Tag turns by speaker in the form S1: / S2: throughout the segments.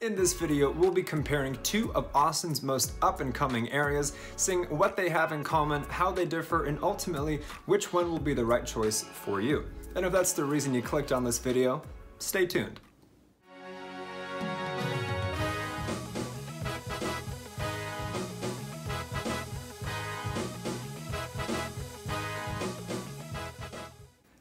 S1: In this video, we'll be comparing two of Austin's most up-and-coming areas, seeing what they have in common, how they differ, and ultimately, which one will be the right choice for you. And if that's the reason you clicked on this video, stay tuned.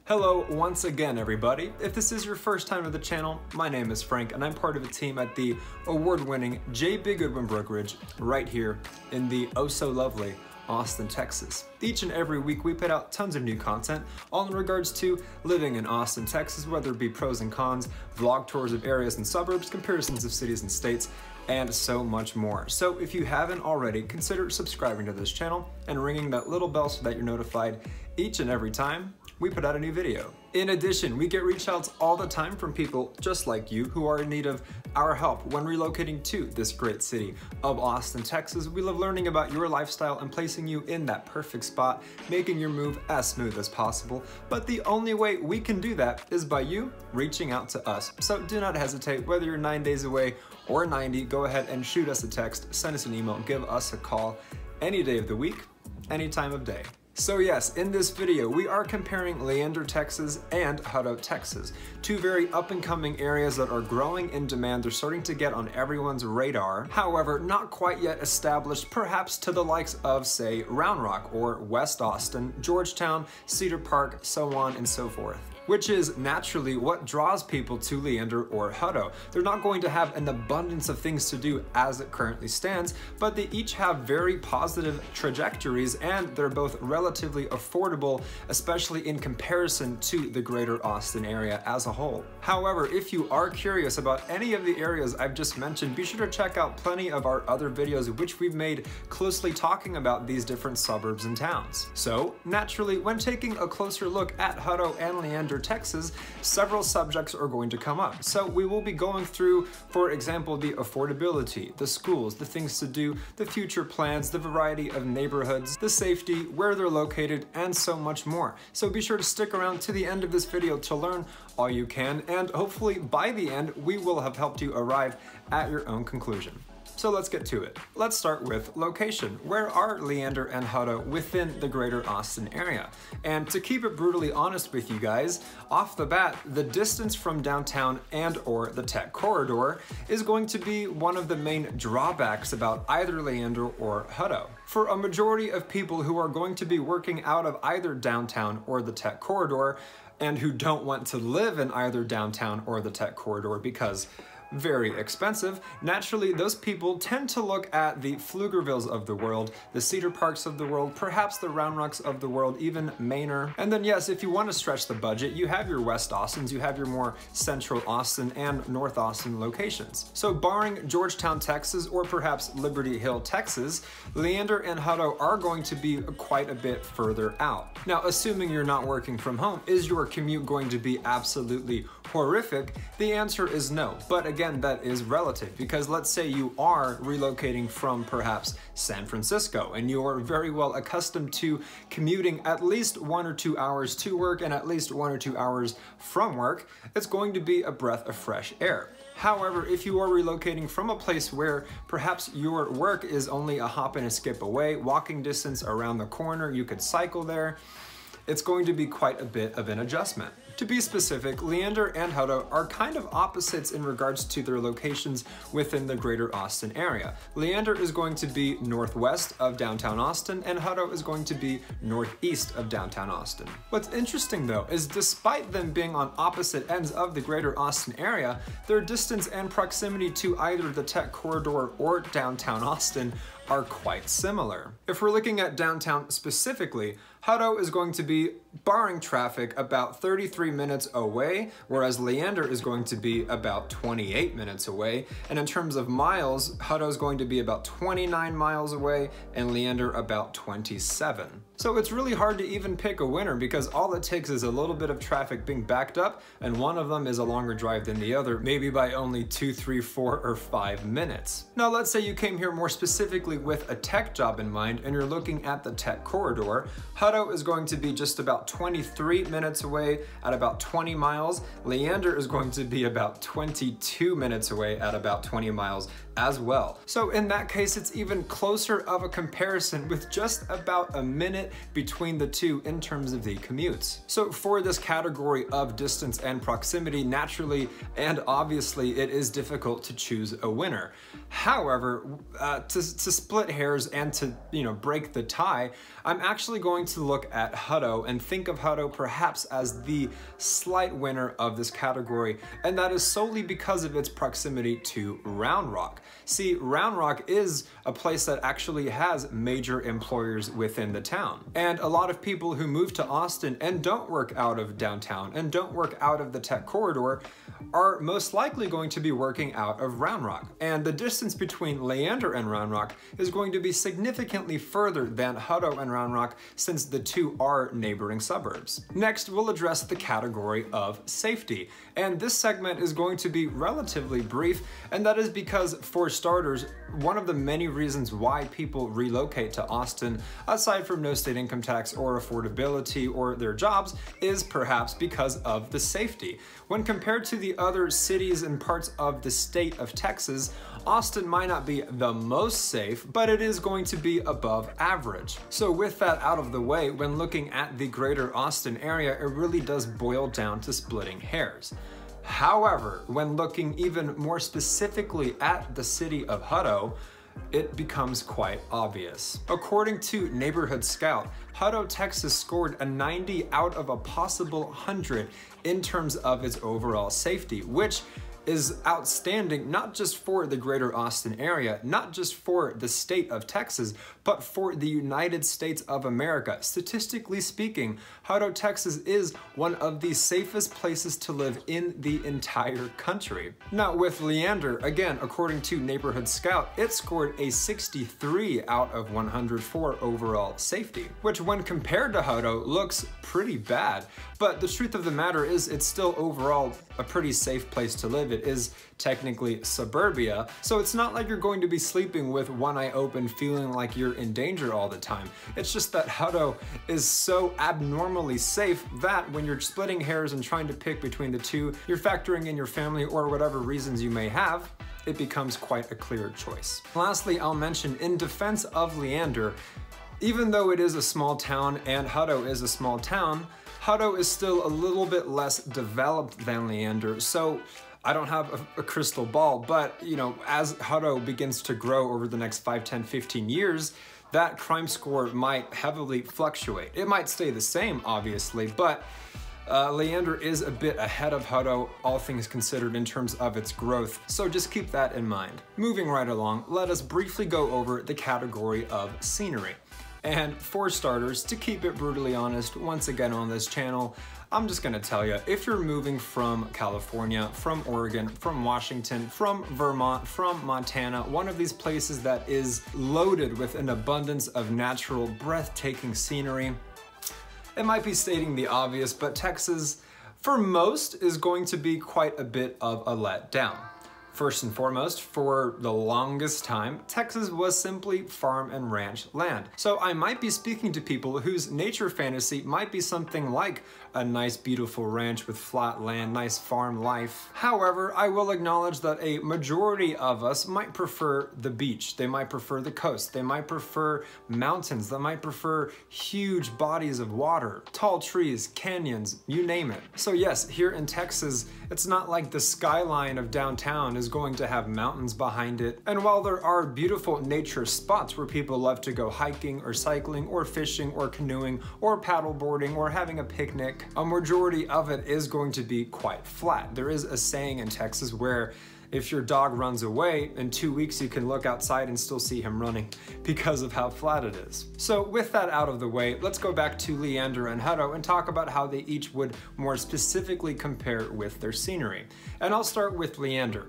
S1: Hello once again, everybody. If this is your first time to the channel, my name is Frank and I'm part of a team at the award-winning J.B. Goodwin Brokerage right here in the oh-so-lovely Austin, Texas. Each and every week we put out tons of new content all in regards to living in Austin, Texas, whether it be pros and cons, vlog tours of areas and suburbs, comparisons of cities and states, and so much more. So if you haven't already, consider subscribing to this channel and ringing that little bell so that you're notified each and every time we put out a new video. In addition, we get reach outs all the time from people just like you who are in need of our help when relocating to this great city of Austin, Texas. We love learning about your lifestyle and placing you in that perfect spot, making your move as smooth as possible. But the only way we can do that is by you reaching out to us. So do not hesitate, whether you're 9 days away or 90, go ahead and shoot us a text, send us an email, give us a call any day of the week, any time of day. So yes, in this video, we are comparing Leander, Texas and Hutto, Texas. Two very up-and-coming areas that are growing in demand. They're starting to get on everyone's radar. However, not quite yet established, perhaps to the likes of, say, Round Rock or West Austin, Georgetown, Cedar Park, so on and so forth. Which is naturally what draws people to Leander or Hutto. They're not going to have an abundance of things to do as it currently stands, but they each have very positive trajectories and they're both relatively affordable, especially in comparison to the greater Austin area as a whole. However, if you are curious about any of the areas I've just mentioned, be sure to check out plenty of our other videos which we've made closely talking about these different suburbs and towns. So, naturally, when taking a closer look at Hutto and Leander, Texas, several subjects are going to come up. So we will be going through, for example, the affordability, the schools, the things to do, the future plans, the variety of neighborhoods, the safety, where they're located, and so much more. So be sure to stick around to the end of this video to learn all you can, and hopefully by the end, we will have helped you arrive at your own conclusion. So let's get to it. Let's start with location. Where are Leander and Hutto within the greater Austin area? And to keep it brutally honest with you guys, off the bat, the distance from downtown and or the tech corridor is going to be one of the main drawbacks about either Leander or Hutto. For a majority of people who are going to be working out of either downtown or the tech corridor, and who don't want to live in either downtown or the tech corridor because very expensive, naturally those people tend to look at the Pflugervilles of the world, the Cedar Parks of the world, perhaps the Round Rocks of the world, even Manor. And then yes, if you want to stretch the budget, you have your West Austins, you have your more central Austin and North Austin locations. So barring Georgetown, Texas, or perhaps Liberty Hill, Texas, Leander and Hutto are going to be quite a bit further out. Now, assuming you're not working from home, is your commute going to be absolutely horrific? The answer is no, but again, that is relative, because let's say you are relocating from perhaps San Francisco and you are very well accustomed to commuting at least 1 or 2 hours to work and at least 1 or 2 hours from work, it's going to be a breath of fresh air. However, if you are relocating from a place where perhaps your work is only a hop and a skip away, walking distance around the corner, you could cycle there, it's going to be quite a bit of an adjustment. To be specific, Leander and Hutto are kind of opposites in regards to their locations within the greater Austin area. Leander is going to be northwest of downtown Austin, and Hutto is going to be northeast of downtown Austin. What's interesting though is despite them being on opposite ends of the greater Austin area, their distance and proximity to either the tech corridor or downtown Austin are quite similar. If we're looking at downtown specifically, Hutto is going to be, barring traffic, about 33 minutes away, whereas Leander is going to be about 28 minutes away. And in terms of miles, Hutto is going to be about 29 miles away and Leander about 27. So it's really hard to even pick a winner because all it takes is a little bit of traffic being backed up and one of them is a longer drive than the other, maybe by only 2, 3, 4, or 5 minutes. Now let's say you came here more specifically with a tech job in mind and you're looking at the tech corridor. Hutto is going to be just about about 23 minutes away at about 20 miles. Leander is going to be about 22 minutes away at about 20 miles as well. So in that case, it's even closer of a comparison with just about a minute between the two in terms of the commutes. So for this category of distance and proximity, naturally and obviously it is difficult to choose a winner. However, to split hairs and to break the tie, I'm actually going to look at Hutto and think of Hutto perhaps as the slight winner of this category, and that is solely because of its proximity to Round Rock. See, Round Rock is a place that actually has major employers within the town. And a lot of people who move to Austin and don't work out of downtown and don't work out of the tech corridor are most likely going to be working out of Round Rock. And the distance between Leander and Round Rock is going to be significantly further than Hutto and Round Rock, since the two are neighboring suburbs. Next, we'll address the category of safety. And this segment is going to be relatively brief, and that is because, for starters, one of the many reasons why people relocate to Austin, aside from no state income tax or affordability or their jobs, is perhaps because of the safety. When compared to the other cities and parts of the state of Texas, Austin might not be the most safe, but it is going to be above average. So with that out of the way, when looking at the greater Austin area, it really does boil down to splitting hairs. However, when looking even more specifically at the city of Hutto, it becomes quite obvious. According to Neighborhood Scout, Hutto, Texas scored a 90 out of a possible 100 in terms of its overall safety, which is outstanding not just for the greater Austin area, not just for the state of Texas, but for the United States of America. Statistically speaking, Hutto, Texas is one of the safest places to live in the entire country. Now with Leander, again, according to Neighborhood Scout, it scored a 63 out of 100 for overall safety, which when compared to Hutto looks pretty bad. But the truth of the matter is it's still overall a pretty safe place to live. It is technically suburbia, so it's not like you're going to be sleeping with one eye open feeling like you're in danger all the time. It's just that Hutto is so abnormally safe that when you're splitting hairs and trying to pick between the two, you're factoring in your family or whatever reasons you may have, it becomes quite a clear choice. Lastly, I'll mention in defense of Leander, even though it is a small town and Hutto is a small town, Hutto is still a little bit less developed than Leander, so I don't have a crystal ball, but as Hutto begins to grow over the next 5, 10, 15 years, that crime score might heavily fluctuate. It might stay the same, obviously, but Leander is a bit ahead of Hutto, all things considered, in terms of its growth, so just keep that in mind. Moving right along, let us briefly go over the category of scenery. And for starters, to keep it brutally honest, once again on this channel, I'm just gonna tell you, if you're moving from California, from Oregon, from Washington, from Vermont, from Montana, one of these places that is loaded with an abundance of natural, breathtaking scenery, it might be stating the obvious, but Texas, for most, is going to be quite a bit of a letdown. First and foremost, for the longest time, Texas was simply farm and ranch land. So I might be speaking to people whose nature fantasy might be something like a nice beautiful ranch with flat land, nice farm life. However, I will acknowledge that a majority of us might prefer the beach, they might prefer the coast, they might prefer mountains, they might prefer huge bodies of water, tall trees, canyons, you name it. So yes, here in Texas, it's not like the skyline of downtown is going to have mountains behind it. And while there are beautiful nature spots where people love to go hiking or cycling or fishing or canoeing or paddleboarding or having a picnic, a majority of it is going to be quite flat. There is a saying in Texas where if your dog runs away, in 2 weeks you can look outside and still see him running because of how flat it is. So with that out of the way, let's go back to Leander and Hutto and talk about how they each would more specifically compare with their scenery. And I'll start with Leander.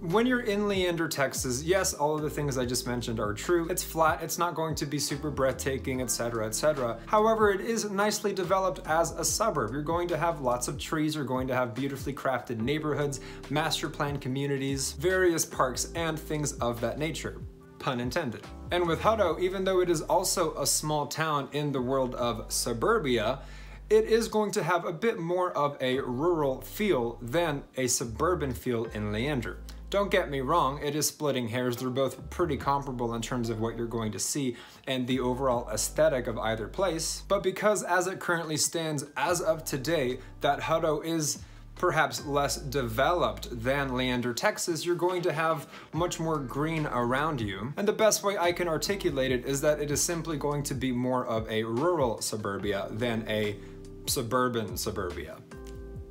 S1: When you're in Leander, Texas, yes, all of the things I just mentioned are true. It's flat, it's not going to be super breathtaking, etc., etc. However, it is nicely developed as a suburb. You're going to have lots of trees, you're going to have beautifully crafted neighborhoods, master planned communities, various parks, and things of that nature. Pun intended. And with Hutto, even though it is also a small town in the world of suburbia, it is going to have a bit more of a rural feel than a suburban feel in Leander. Don't get me wrong, it is splitting hairs. They're both pretty comparable in terms of what you're going to see and the overall aesthetic of either place. But because as it currently stands as of today, that Hutto is perhaps less developed than Leander, Texas, you're going to have much more green around you. And the best way I can articulate it is that it is simply going to be more of a rural suburbia than a suburban suburbia.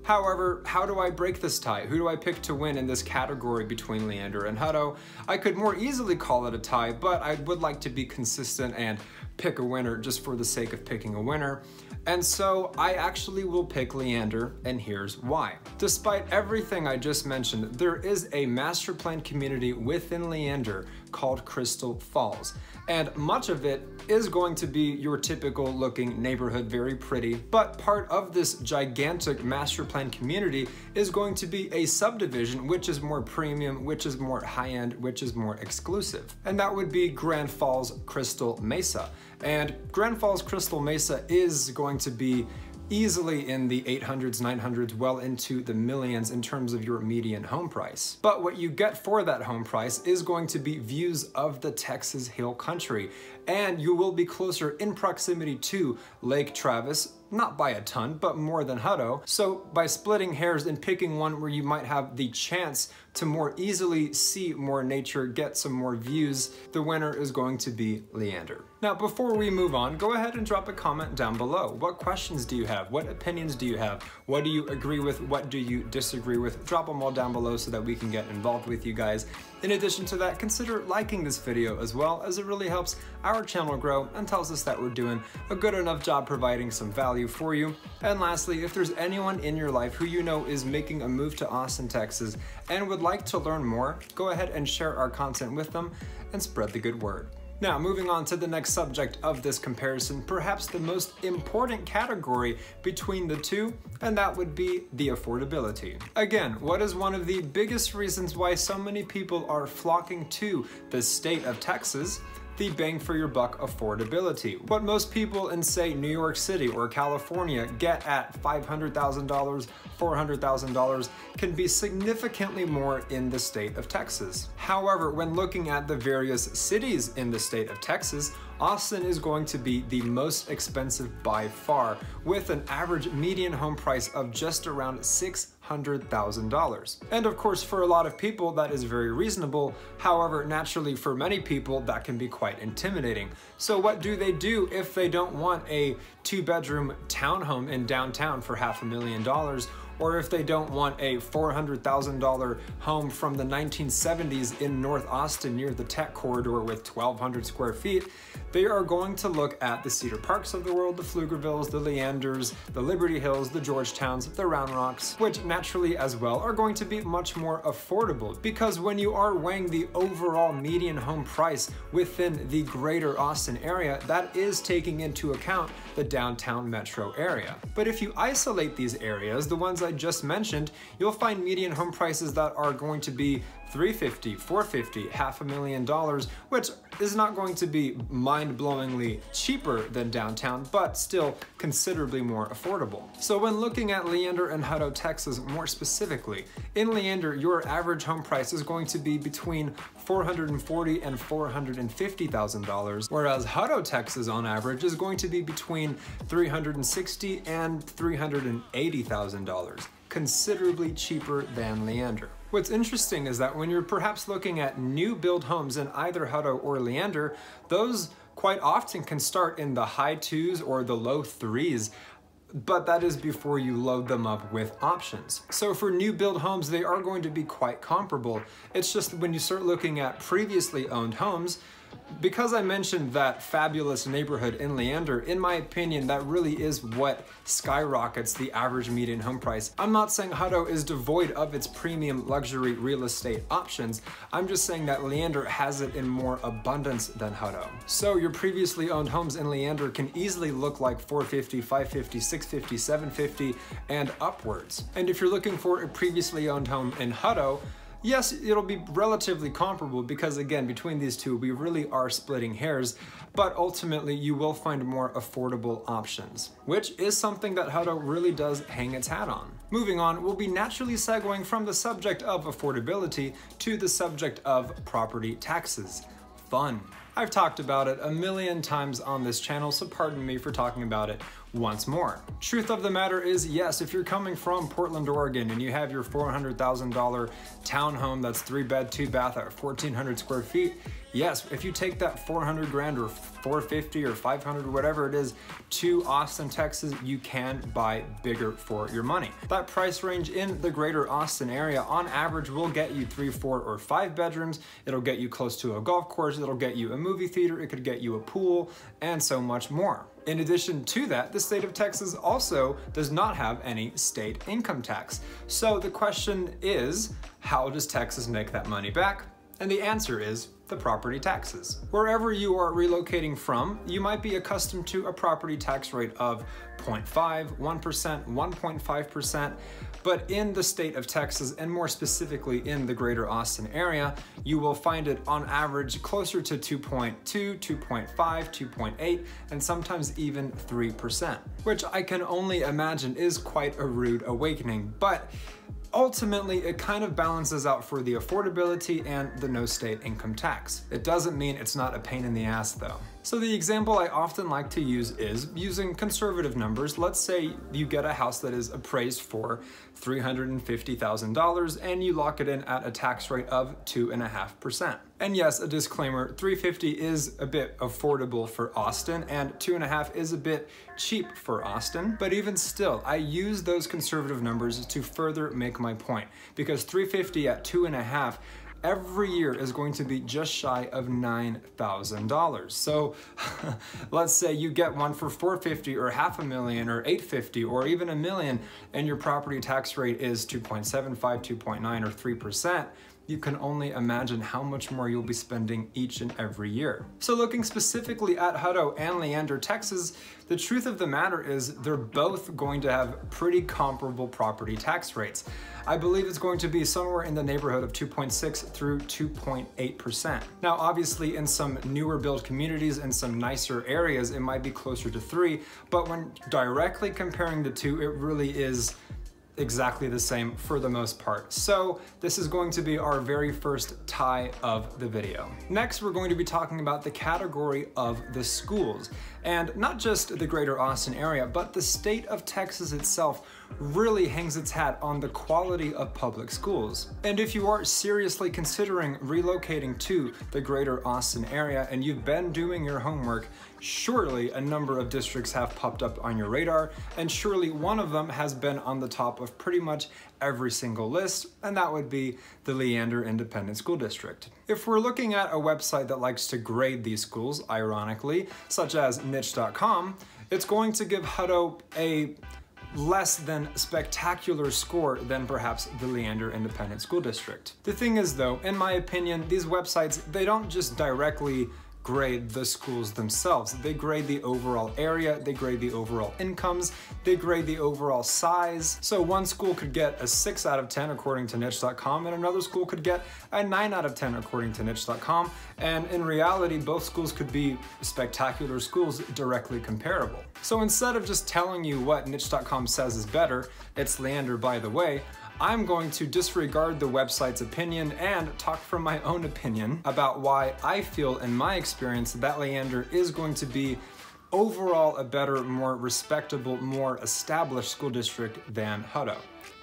S1: However, how do I break this tie? Who do I pick to win in this category between Leander and Hutto? I could more easily call it a tie, but I would like to be consistent and pick a winner just for the sake of picking a winner. And so I actually will pick Leander, and here's why. Despite everything I just mentioned, there is a master plan community within Leander called Crystal Falls. And much of it is going to be your typical looking neighborhood, very pretty, but part of this gigantic master plan community is going to be a subdivision which is more premium, which is more high-end, which is more exclusive. And that would be Grand Falls Crystal Mesa. And Grand Falls Crystal Mesa is going to be easily in the 800s, 900s, well into the millions in terms of your median home price. But what you get for that home price is going to be views of the Texas Hill Country, and you will be closer in proximity to Lake Travis, not by a ton, but more than Hutto. So by splitting hairs and picking one where you might have the chance to more easily see more nature, get some more views, the winner is going to be Leander. Now, before we move on, go ahead and drop a comment down below. What questions do you have? What opinions do you have? What do you agree with? What do you disagree with? Drop them all down below so that we can get involved with you guys. In addition to that, consider liking this video as well, as it really helps our channel grow and tells us that we're doing a good enough job providing some value for you. And lastly, if there's anyone in your life who you know is making a move to Austin, Texas, and would like to learn more, go ahead and share our content with them and spread the good word. Now, moving on to the next subject of this comparison, perhaps the most important category between the two, and that would be the affordability. Again, what is one of the biggest reasons why so many people are flocking to the state of Texas? The bang for your buck affordability. What most people in, say, New York City or California get at $500,000, $400,000 can be significantly more in the state of Texas. However, when looking at the various cities in the state of Texas, Austin is going to be the most expensive by far, with an average median home price of just around $600,000. And of course, for a lot of people, that is very reasonable. However, naturally, for many people, that can be quite intimidating. So what do they do if they don't want a 2-bedroom townhome in downtown for $500,000? Or if they don't want a $400,000 home from the 1970s in North Austin near the Tech Corridor with 1,200 square feet, they are going to look at the Cedar Parks of the world, the Pflugervilles, the Leanders, the Liberty Hills, the Georgetowns, the Round Rocks, which naturally as well are going to be much more affordable, because when you are weighing the overall median home price within the greater Austin area, that is taking into account the downtown metro area. But if you isolate these areas, the ones I just mentioned, you'll find median home prices that are going to be $350,000, $450,000, $500,000, which is not going to be mind-blowingly cheaper than downtown, but still considerably more affordable. So when looking at Leander and Hutto, Texas more specifically, in Leander, your average home price is going to be between $440,000 and $450,000, whereas Hutto, Texas on average is going to be between $360,000 and $380,000, considerably cheaper than Leander. What's interesting is that when you're perhaps looking at new build homes in either Hutto or Leander, those quite often can start in the high 2s or the low 3s, but that is before you load them up with options. So for new build homes, they are going to be quite comparable. It's just when you start looking at previously owned homes, because I mentioned that fabulous neighborhood in Leander, in my opinion, that really is what skyrockets the average median home price. I'm not saying Hutto is devoid of its premium luxury real estate options. I'm just saying that Leander has it in more abundance than Hutto. So your previously owned homes in Leander can easily look like $450,000, $550,000, $650,000, $750,000, and upwards. And if you're looking for a previously owned home in Hutto, Yes, it'll be relatively comparable because again, between these two, we really are splitting hairs, but ultimately you will find more affordable options, which is something that Hutto really does hang its hat on. Moving on, we'll be naturally segueing from the subject of affordability to the subject of property taxes. Fun. I've talked about it a million times on this channel, so pardon me for talking about it once more. Truth of the matter is, yes, if you're coming from Portland, Oregon, and you have your $400,000 townhome that's 3-bed, 2-bath at 1,400 square feet, yes, if you take that 400 grand or 450 or 500 or whatever it is to Austin, Texas, you can buy bigger for your money. That price range in the greater Austin area on average will get you 3, 4, or 5 bedrooms. It'll get you close to a golf course. It'll get you a movie theater. It could get you a pool and so much more. In addition to that, the state of Texas also does not have any state income tax. So the question is, how does Texas make that money back? And the answer is the property taxes. Wherever you are relocating from, you might be accustomed to a property tax rate of 0.5, 1%, 1.5%, but in the state of Texas, and more specifically in the greater Austin area, you will find it on average closer to 2.2, 2.5, 2.8, and sometimes even 3%, which I can only imagine is quite a rude awakening, but ultimately, it kind of balances out for the affordability and the no state income tax. It doesn't mean it's not a pain in the ass though. So the example I often like to use is using conservative numbers. Let's say you get a house that is appraised for $350,000 and you lock it in at a tax rate of 2.5%. And yes, a disclaimer, $350,000 is a bit affordable for Austin and 2.5% is a bit cheap for Austin. But even still, I use those conservative numbers to further make my point, because $350,000 at 2.5% every year is going to be just shy of $9,000. So let's say you get one for $450,000 or $500,000 or $850,000 or even $1 million, and your property tax rate is 2.75, 2.9 or 3%. You can only imagine how much more you'll be spending each and every year. So looking specifically at Hutto and Leander, Texas, the truth of the matter is they're both going to have pretty comparable property tax rates. I believe it's going to be somewhere in the neighborhood of 2.6 through 2.8%. Now, obviously in some newer build communities and some nicer areas, it might be closer to 3, but when directly comparing the two, it really is exactly the same for the most part. So this is going to be our very first tie of the video. Next, we're going to be talking about the category of the schools, and not just the greater Austin area, but the state of Texas itself really hangs its hat on the quality of public schools. And if you are seriously considering relocating to the greater Austin area and you've been doing your homework, surely a number of districts have popped up on your radar, and surely one of them has been on the top of pretty much every single list, and that would be the Leander Independent School District. If we're looking at a website that likes to grade these schools, ironically, such as niche.com, it's going to give Hutto a less than spectacular score than perhaps the Leander Independent School District. The thing is though, in my opinion, these websites, they don't just directly grade the schools themselves. They grade the overall area, they grade the overall incomes, they grade the overall size. So one school could get a 6 out of 10 according to niche.com, and another school could get a 9 out of 10 according to niche.com. And in reality, both schools could be spectacular schools directly comparable. So instead of just telling you what niche.com says is better, it's Leander by the way, I'm going to disregard the website's opinion and talk from my own opinion about why I feel, in my experience, that Leander is going to be overall a better, more respectable, more established school district than Hutto.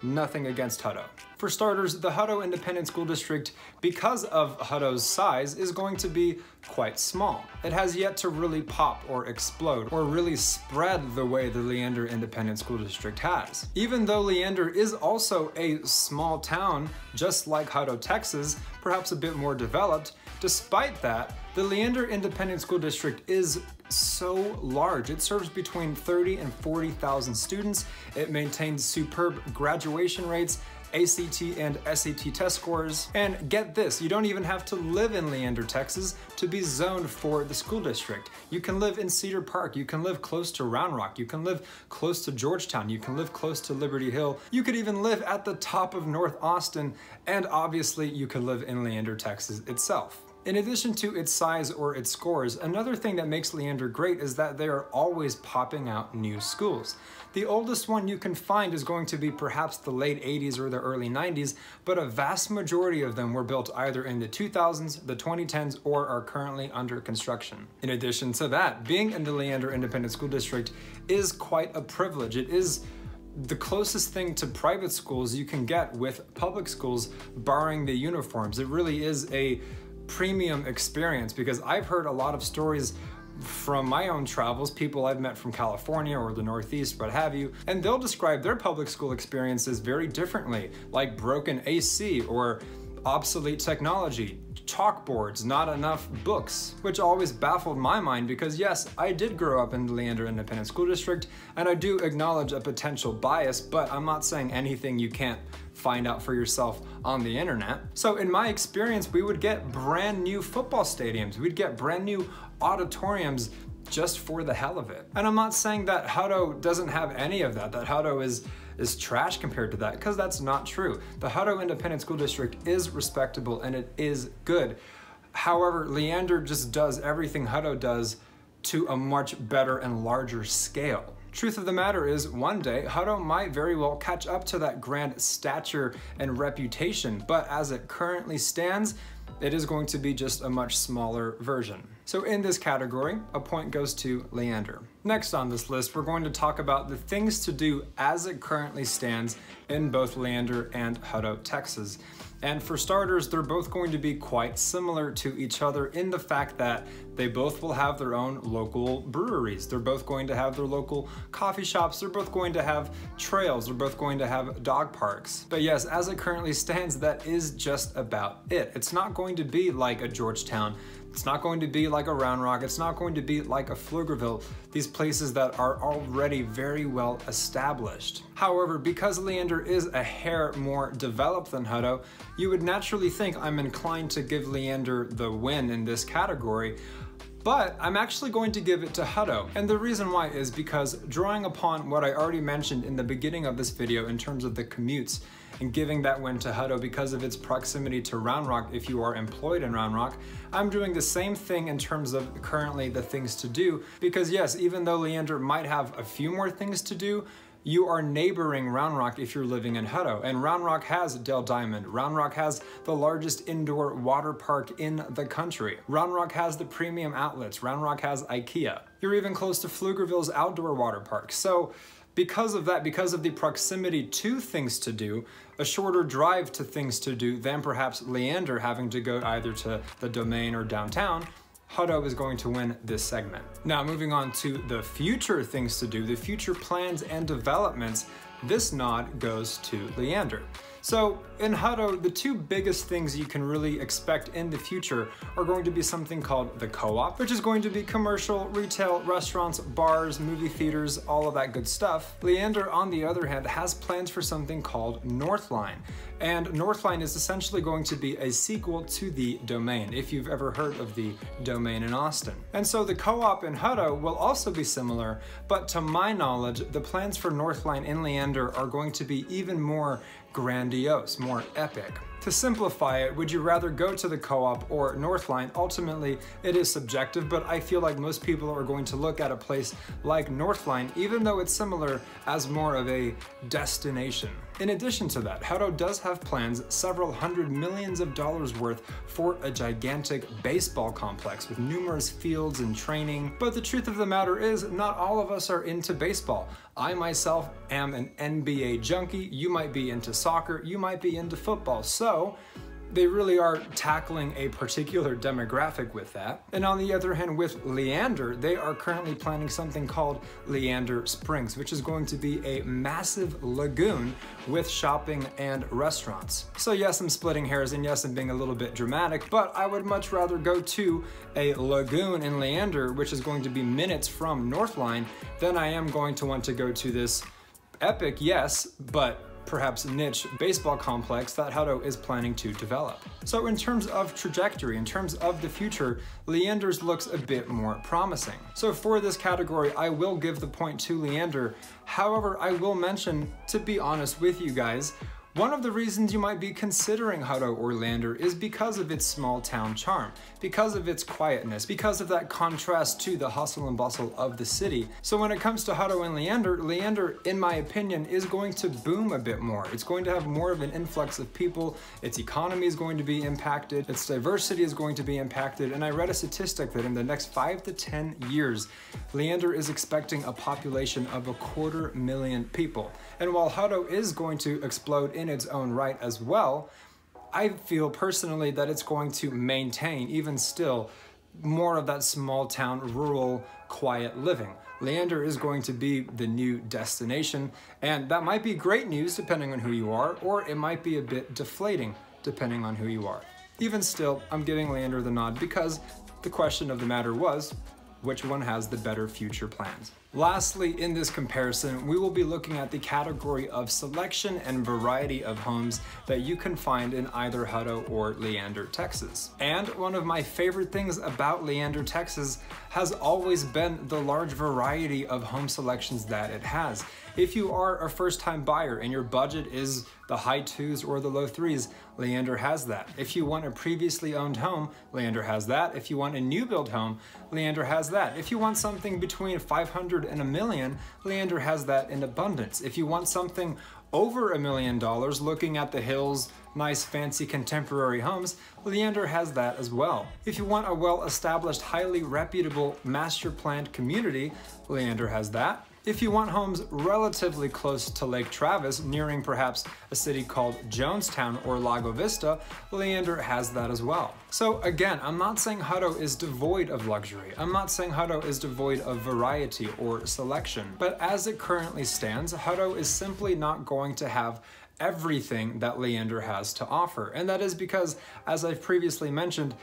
S1: Nothing against Hutto. For starters, the Hutto Independent School District, because of Hutto's size, is going to be quite small. It has yet to really pop or explode or really spread the way the Leander Independent School District has. Even though Leander is also a small town, just like Hutto, Texas, perhaps a bit more developed, despite that, the Leander Independent School District is so large. It serves between 30 and 40,000 students. It maintains superb graduation rates, ACT and SAT test scores. And get this, you don't even have to live in Leander, Texas to be zoned for the school district. You can live in Cedar Park, you can live close to Round Rock, you can live close to Georgetown, you can live close to Liberty Hill, you could even live at the top of North Austin, and obviously you could live in Leander, Texas itself. In addition to its size or its scores, another thing that makes Leander great is that they are always popping out new schools. The oldest one you can find is going to be perhaps the late 80s or the early 90s, but a vast majority of them were built either in the 2000s, the 2010s, or are currently under construction. In addition to that, being in the Leander Independent School District is quite a privilege. It is the closest thing to private schools you can get with public schools, barring the uniforms. It really is a premium experience, because I've heard a lot of stories from my own travels, people I've met from California or the Northeast, what have you, and they'll describe their public school experiences very differently, like broken AC or obsolete technology, chalkboards, not enough books, which always baffled my mind because yes, I did grow up in the Leander Independent School District and I do acknowledge a potential bias, but I'm not saying anything you can't find out for yourself on the internet. So in my experience, we would get brand new football stadiums, we'd get brand new auditoriums just for the hell of it. And I'm not saying that Hutto doesn't have any of that Hutto is trash compared to that, because that's not true. The Hutto Independent School District is respectable and it is good. However, Leander just does everything Hutto does to a much better and larger scale. Truth of the matter is, one day, Hutto might very well catch up to that grand stature and reputation, but as it currently stands, it is going to be just a much smaller version. So in this category, a point goes to Leander. Next on this list, we're going to talk about the things to do as it currently stands in both Leander and Hutto, Texas. And for starters, they're both going to be quite similar to each other in the fact that they both will have their own local breweries. They're both going to have their local coffee shops. They're both going to have trails. They're both going to have dog parks. But yes, as it currently stands, that is just about it. It's not going to be like a Georgetown. It's not going to be like a Round Rock. It's not going to be like a Pflugerville, these places that are already very well established. However, because Leander is a hair more developed than Hutto, you would naturally think I'm inclined to give Leander the win in this category, but I'm actually going to give it to Hutto. And the reason why is because, drawing upon what I already mentioned in the beginning of this video in terms of the commutes, and giving that win to Hutto because of its proximity to Round Rock if you are employed in Round Rock, I'm doing the same thing in terms of currently the things to do, because yes, even though Leander might have a few more things to do, you are neighboring Round Rock if you're living in Hutto, and Round Rock has Dell Diamond. Round Rock has the largest indoor water park in the country. Round Rock has the premium outlets. Round Rock has IKEA. You're even close to Pflugerville's outdoor water park. So because of that, because of the proximity to things to do, a shorter drive to things to do than perhaps Leander having to go either to the Domain or downtown, Hutto is going to win this segment. Now moving on to the future things to do, the future plans and developments, this nod goes to Leander. So in Hutto, the two biggest things you can really expect in the future are going to be something called the Co-op, which is going to be commercial, retail, restaurants, bars, movie theaters, all of that good stuff. Leander, on the other hand, has plans for something called Northline. And Northline is essentially going to be a sequel to the Domain, if you've ever heard of the Domain in Austin. And so the Co-op in Hutto will also be similar, but to my knowledge, the plans for Northline in Leander are going to be even more grandiose, more epic. To simplify it, would you rather go to the Co-op or Northline? Ultimately, it is subjective, but I feel like most people are going to look at a place like Northline, even though it's similar, as more of a destination. In addition to that, Hutto does have plans, several $100 million worth, for a gigantic baseball complex with numerous fields and training. But the truth of the matter is, not all of us are into baseball. I myself am an NBA junkie. You might be into soccer, you might be into football. So they really are tackling a particular demographic with that. And on the other hand, with Leander, they are currently planning something called Leander Springs, which is going to be a massive lagoon with shopping and restaurants. So yes, I'm splitting hairs, and yes, I'm being a little bit dramatic, but I would much rather go to a lagoon in Leander, which is going to be minutes from Northline, than I am going to want to go to this epic, yes, but perhaps niche baseball complex that Hutto is planning to develop. So in terms of trajectory, in terms of the future, Leander's looks a bit more promising. So for this category, I will give the point to Leander. However, I will mention, to be honest with you guys, one of the reasons you might be considering Hutto or Leander is because of its small town charm, because of its quietness, because of that contrast to the hustle and bustle of the city. So when it comes to Hutto and Leander, Leander, in my opinion, is going to boom a bit more. It's going to have more of an influx of people, its economy is going to be impacted, its diversity is going to be impacted, and I read a statistic that in the next 5 to 10 years, Leander is expecting a population of 250,000 people. And while Hutto is going to explode in its own right as well, I feel personally that it's going to maintain, even still, more of that small town, rural, quiet living. Leander is going to be the new destination, and that might be great news depending on who you are, or it might be a bit deflating depending on who you are. Even still, I'm giving Leander the nod because the question of the matter was, which one has the better future plans? Lastly, in this comparison, we will be looking at the category of selection and variety of homes that you can find in either Hutto or Leander, Texas. And one of my favorite things about Leander, Texas has always been the large variety of home selections that it has. If you are a first-time buyer and your budget is the high 2s or the low 3s, Leander has that. If you want a previously owned home, Leander has that. If you want a new build home, Leander has that. If you want something between 500 and $1 million, Leander has that in abundance. If you want something over $1 million, looking at the hills, nice fancy contemporary homes, Leander has that as well. If you want a well-established, highly reputable master planned community, Leander has that. If you want homes relatively close to Lake Travis, nearing perhaps a city called Jonestown or Lago Vista, Leander has that as well. So again, I'm not saying Hutto is devoid of luxury. I'm not saying Hutto is devoid of variety or selection. But as it currently stands, Hutto is simply not going to have everything that Leander has to offer. And that is because, as I've previously mentioned,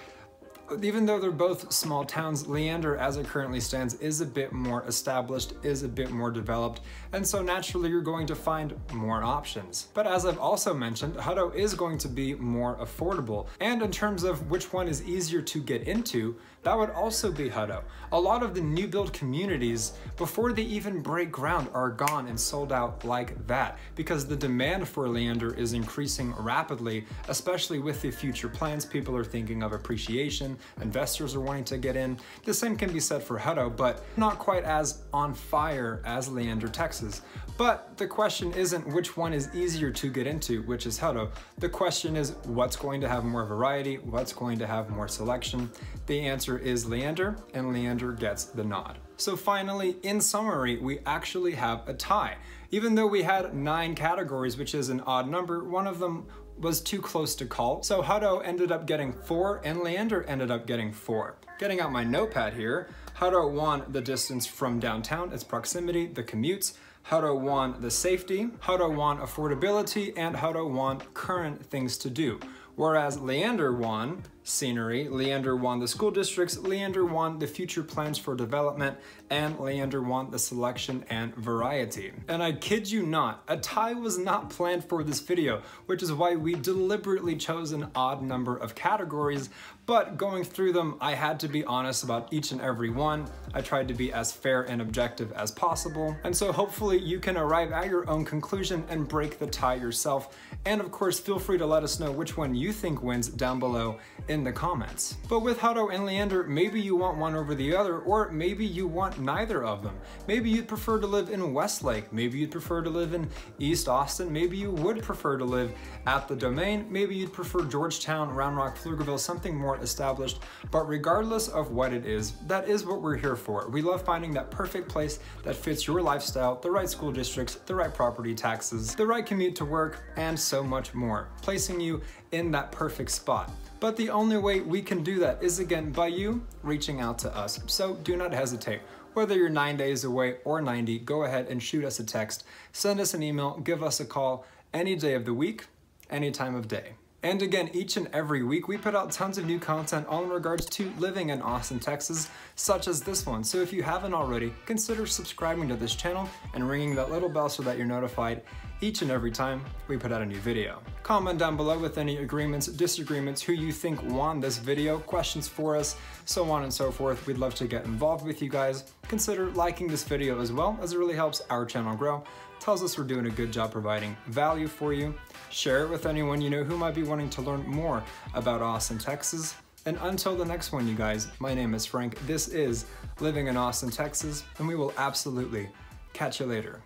S1: even though they're both small towns, Leander, as it currently stands, is a bit more established, is a bit more developed, and so naturally you're going to find more options. But as I've also mentioned, Hutto is going to be more affordable, and in terms of which one is easier to get into, that would also be Hutto. A lot of the new build communities, before they even break ground, are gone and sold out like that, because the demand for Leander is increasing rapidly, especially with the future plans. People are thinking of appreciation, investors are wanting to get in. The same can be said for Hutto, but not quite as on fire as Leander, Texas. But the question isn't which one is easier to get into, which is Hutto. The question is what's going to have more variety, what's going to have more selection. The answer is Leander, and Leander gets the nod. So finally, in summary, we actually have a tie. Even though we had 9 categories, which is an odd number, one of them was too close to call. So Hutto ended up getting 4 and Leander ended up getting 4. Getting out my notepad here, Hutto won the distance from downtown, its proximity, the commutes. Hutto won the safety, Hutto won affordability, and Hutto won current things to do. Whereas Leander won scenery, Leander won the school districts, Leander won the future plans for development, and Leander won the selection and variety. And I kid you not, a tie was not planned for this video, which is why we deliberately chose an odd number of categories, but going through them, I had to be honest about each and every one. I tried to be as fair and objective as possible, and so hopefully you can arrive at your own conclusion and break the tie yourself. And of course, feel free to let us know which one you think wins down below in the comments. But with Hutto and Leander, maybe you want one over the other, or maybe you want neither of them. Maybe you'd prefer to live in Westlake, maybe you'd prefer to live in East Austin, maybe you would prefer to live at the Domain, maybe you'd prefer Georgetown, Round Rock, Pflugerville, something more established. But regardless of what it is, that is what we're here for. We love finding that perfect place that fits your lifestyle, the right school districts, the right property taxes, the right commute to work, and so much more, placing you in that perfect spot. But the only way we can do that is, again, by you reaching out to us. So do not hesitate. Whether you're 9 days away or 90, go ahead and shoot us a text, send us an email, give us a call any day of the week, any time of day. And again, each and every week we put out tons of new content all in regards to living in Austin, Texas, such as this one. So if you haven't already, consider subscribing to this channel and ringing that little bell so that you're notified each and every time we put out a new video. Comment down below with any agreements, disagreements, who you think won this video, questions for us, so on and so forth. We'd love to get involved with you guys. Consider liking this video as well, as it really helps our channel grow. Tells us we're doing a good job providing value for you. Share it with anyone you know who might be wanting to learn more about Austin, Texas. And until the next one, you guys, my name is Frank. This is Living in Austin, Texas, and we will absolutely catch you later.